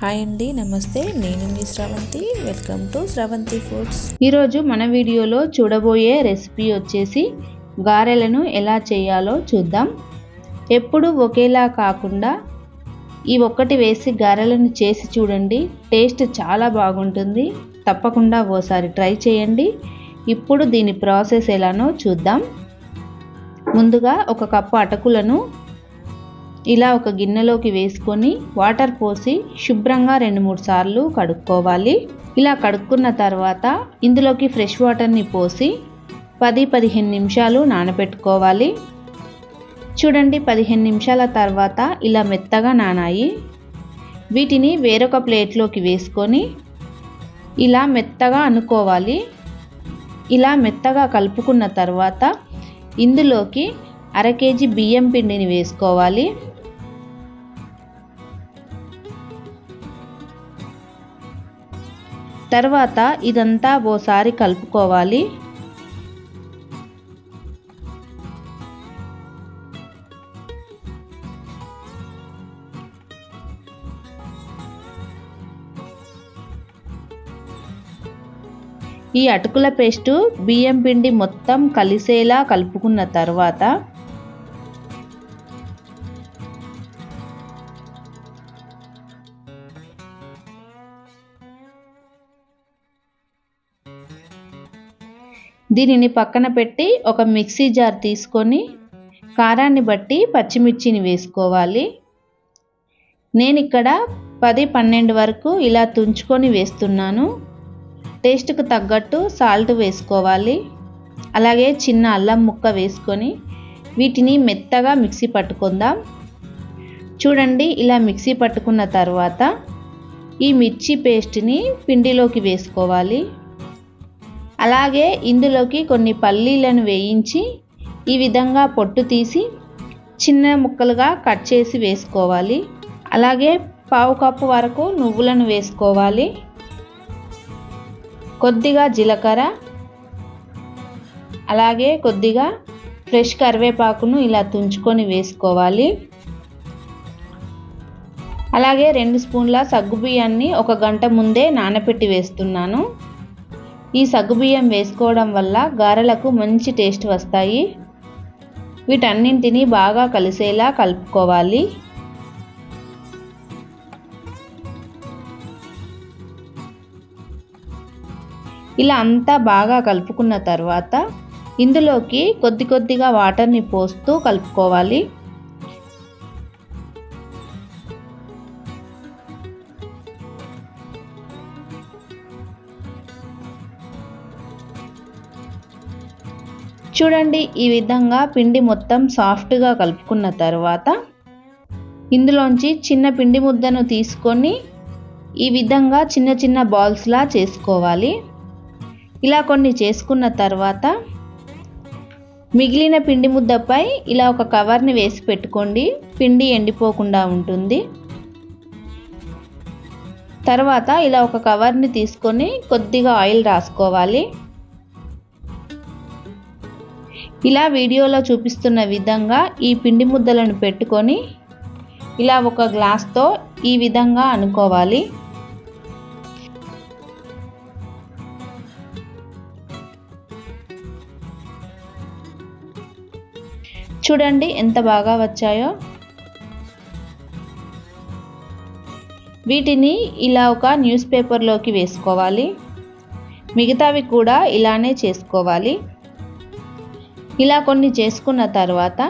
Hi అండి, నమస్తే. నేను మీ Sravanthi. Welcome to Sravanthi foods. ఈరోజు మన వీడియోలో చూడబోయే రెసిపీ వచ్చేసి గారెలను ఎలా చేయాలో చూద్దాం. ఎప్పుడు ఒకేలా కాకుండా ఈ ఒక్కటి వేసి గారెలను చేసి చూడండి. టేస్ట్ చాలా బాగుంటుంది. తప్పకుండా ఓసారి ట్రై చేయండి. ఇప్పుడు దీని ప్రాసెస్ ఎలానో చూద్దాం. ముందుగా ఒక కప్పు అటుకులను ఇలా ఒక గిన్నెలోకి వేసుకొని వాటర్ పోసి శుభ్రంగా 2-3 సార్లు కడుక్కోవాలి. ఇలా కడుక్కున్న తర్వాత ఇందులోకి ఫ్రెష్ వాటర్ని పోసి 10-15 నిమిషాలు నానబెట్టుకోవాలి. చూడండి, 15 నిమిషాల తర్వాత ఇలా మెత్తగా నానాయి. వీటిని వేరొక ప్లేట్లోకి వేసుకొని ఇలా మెత్తగా అనుకోవాలి. ఇలా మెత్తగా కలుపుకున్న తర్వాత ఇందులోకి 1/2 కేజీ బియ్యం పిండిని వేసుకోవాలి. తర్వాత ఇదంతా ఓసారి కలుపుకోవాలి. ఈ అటుకుల పేస్టు బియ్యం పిండి మొత్తం కలిసేలా కలుపుకున్న తర్వాత దీనిని పక్కన పెట్టి ఒక మిక్సీ జార్ తీసుకొని కారాన్ని బట్టి పచ్చిమిర్చిని వేసుకోవాలి. నేను ఇక్కడ 10-12 వరకు ఇలా తుంచుకొని వేస్తున్నాను. టేస్ట్కు తగ్గట్టు సాల్ట్ వేసుకోవాలి. అలాగే చిన్న అల్లం ముక్క వేసుకొని వీటిని మెత్తగా మిక్సీ పట్టుకుందాం. చూడండి, ఇలా మిక్సీ పట్టుకున్న తర్వాత ఈ మిర్చి పేస్ట్ని పిండిలోకి వేసుకోవాలి. అలాగే ఇందులోకి కొన్ని పల్లీలను వేయించి ఈ విధంగా పొట్టు తీసి చిన్న ముక్కలుగా కట్ చేసి వేసుకోవాలి. అలాగే 1/2 కప్పు వరకు నువ్వులను వేసుకోవాలి. కొద్దిగా జీలకర్ర, అలాగే కొద్దిగా ఫ్రెష్ కరివేపాకును ఇలా తుంచుకొని వేసుకోవాలి. అలాగే 2 స్పూన్ల సగ్గుబియ్యాన్ని 1 గంట ముందే నానబెట్టి వేస్తున్నాను. ఈ సగ్గుబియ్యం వేసుకోవడం వల్ల గారెలకు మంచి టేస్ట్ వస్తాయి. వీటన్నింటినీ బాగా కలిసేలా కలుపుకోవాలి. ఇలా అంతా బాగా కలుపుకున్న తర్వాత ఇందులోకి కొద్దిగా వాటర్ని పోస్తూ కలుపుకోవాలి. చూడండి, ఈ విధంగా పిండి మొత్తం సాఫ్ట్గా కలుపుకున్న తర్వాత ఇందులోంచి చిన్న పిండి ముద్దను తీసుకొని ఈ విధంగా చిన్న చిన్న బాల్స్లా చేసుకోవాలి. ఇలా కొన్ని చేసుకున్న తర్వాత మిగిలిన పిండి ముద్దపై ఇలా ఒక కవర్ని వేసి పెట్టుకోండి. పిండి ఎండిపోకుండా ఉంటుంది. తర్వాత ఇలా ఒక కవర్ని తీసుకొని కొద్దిగా ఆయిల్ రాసుకోవాలి. ఇలా వీడియోలో చూపిస్తున్న విధంగా ఈ పిండి ముద్దలను పెట్టుకొని ఇలా ఒక గ్లాస్తో ఈ విధంగా అనుకోవాలి. చూడండి ఎంత బాగా వచ్చాయో. వీటిని ఇలా ఒక న్యూస్ పేపర్లోకి వేసుకోవాలి. మిగతావి కూడా ఇలానే చేసుకోవాలి. ఇలా కొన్ని చేసుకున్న తర్వాత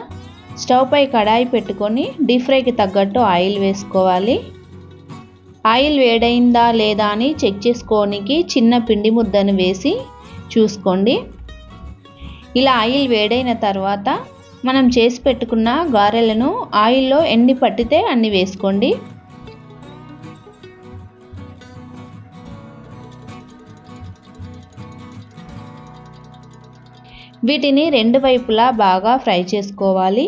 స్టవ్ పై కడాయి పెట్టుకొని డీప్ ఫ్రైకి తగ్గట్టు ఆయిల్ వేసుకోవాలి. ఆయిల్ వేడైందా లేదా అని చెక్ చేసుకోనికి చిన్న పిండి ముద్దను వేసి చూసుకోండి. ఇలా ఆయిల్ వేడైన తర్వాత మనం చేసి పెట్టుకున్న గారెలను ఆయిల్లో ఎన్ని పట్టితే అన్ని వేసుకోండి. వీటిని 2 వైపులా బాగా ఫ్రై చేసుకోవాలి.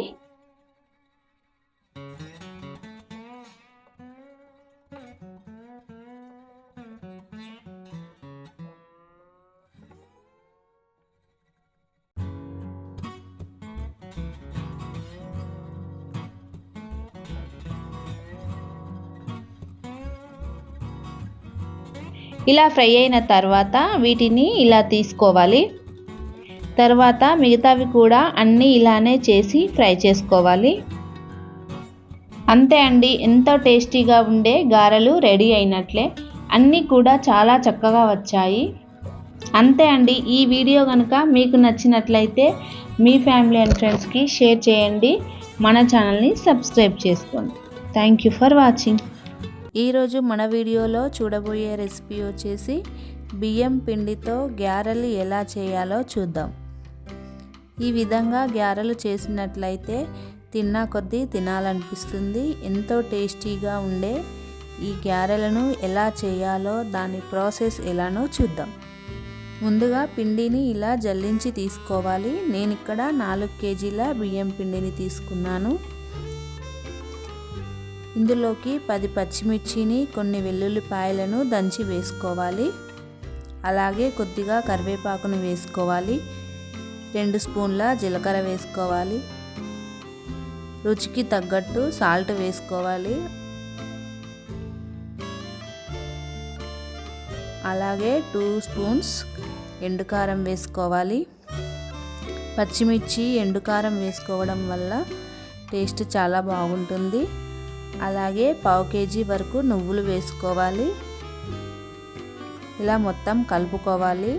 ఇలా ఫ్రై అయిన తర్వాత వీటిని ఇలా తీసుకోవాలి. తర్వాత మిగతావి కూడా అన్నీ ఇలానే చేసి ఫ్రై చేసుకోవాలి. అంతే అండి, ఎంతో టేస్టీగా ఉండే గారెలు రెడీ అయినట్లే. అన్నీ కూడా చాలా చక్కగా వచ్చాయి. అంతే అండి, ఈ వీడియో కనుక మీకు నచ్చినట్లయితే మీ ఫ్యామిలీ అండ్ ఫ్రెండ్స్కి షేర్ చేయండి. మన ఛానల్ని సబ్స్క్రైబ్ చేసుకోండి. Thank you for watching. ఈరోజు మన వీడియోలో చూడబోయే రెసిపీ వచ్చేసి బియ్యం పిండితో గ్యారెలు ఎలా చేయాలో చూద్దాం. ఈ విధంగా గ్యారెలు చేసినట్లయితే తిన్నా కొద్దీ తినాలనిపిస్తుంది. ఎంతో టేస్టీగా ఉండే ఈ గ్యారెలను ఎలా చేయాలో దాని ప్రాసెస్ ఎలానో చూద్దాం. ముందుగా పిండిని ఇలా జల్లించి తీసుకోవాలి. నేను ఇక్కడ 4 కేజీల బియ్యం పిండిని తీసుకున్నాను. ఇందులోకి 10 పచ్చిమిర్చిని, కొన్ని వెల్లుల్లిపాయలను దంచి వేసుకోవాలి. అలాగే కొద్దిగా కరివేపాకును వేసుకోవాలి. 2 స్పూన్ల జీలకర్ర వేసుకోవాలి. రుచికి తగ్గట్టు సాల్ట్ వేసుకోవాలి. అలాగే 2 స్పూన్స్ ఎండుకారం వేసుకోవాలి. పచ్చిమిర్చి ఎండుకారం వేసుకోవడం వల్ల టేస్ట్ చాలా బాగుంటుంది. అలాగే 1/2 కేజీ వరకు నువ్వులు వేసుకోవాలి. ఇలా మొత్తం కలుపుకోవాలి.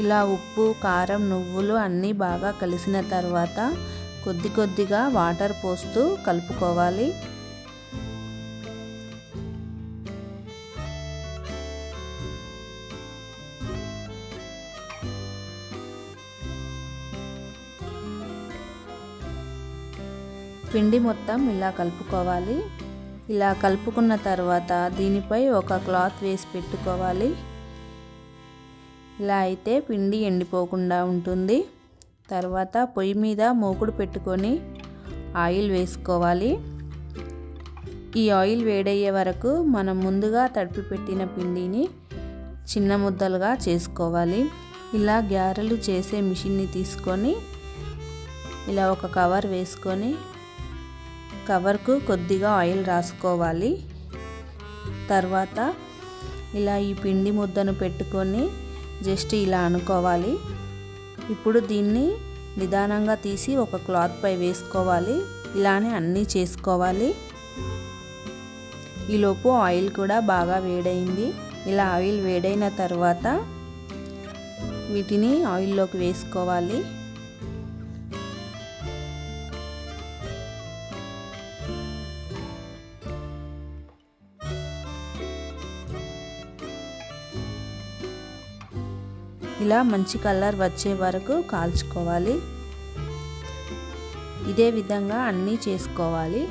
ఇలా ఉప్పు, కారం, నువ్వులు అన్నీ బాగా కలిసిన తర్వాత కొద్దిగా వాటర్ పోస్తూ కలుపుకోవాలి. పిండి మొత్తం ఇలా కలుపుకోవాలి. ఇలా కలుపుకున్న తర్వాత దీనిపై ఒక క్లాత్ వేసి పెట్టుకోవాలి. ఇలా అయితే పిండి ఎండిపోకుండా ఉంటుంది. తర్వాత పొయ్యి మీద మూకుడు పెట్టుకొని ఆయిల్ వేసుకోవాలి. ఈ ఆయిల్ వేడయ్యే వరకు మనం ముందుగా తడిపి పెట్టిన పిండిని చిన్న ముద్దలుగా చేసుకోవాలి. ఇలా గ్యారెలు చేసే మిషన్ని తీసుకొని ఇలా ఒక కవర్ వేసుకొని కవర్కు కొద్దిగా ఆయిల్ రాసుకోవాలి. తర్వాత ఇలా ఈ పిండి ముద్దను పెట్టుకొని జస్ట్ ఇలా అనుకోవాలి. ఇప్పుడు దీన్ని నిదానంగా తీసి ఒక క్లాత్ పై వేసుకోవాలి. ఇలానే అన్నీ చేసుకోవాలి. ఈలోపు ఆయిల్ కూడా బాగా వేడైంది. ఇలా ఆయిల్ వేడైన తర్వాత వీటిని ఆయిల్లోకి వేసుకోవాలి. ఇలా మంచి కలర్ వచ్చే వరకు కాల్చుకోవాలి. ఇదే విధంగా అన్నీ చేసుకోవాలి.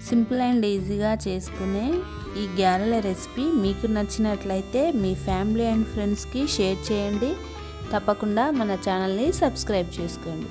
సింపుల్ అండ్ ఈజీగా చేసుకునే ఈ గ్యారెల రెసిపీ మీకు నచ్చినట్లయితే మీ ఫ్యామిలీ అండ్ ఫ్రెండ్స్కి షేర్ చేయండి. తప్పకుండా మన ఛానల్ని సబ్స్క్రైబ్ చేసుకోండి.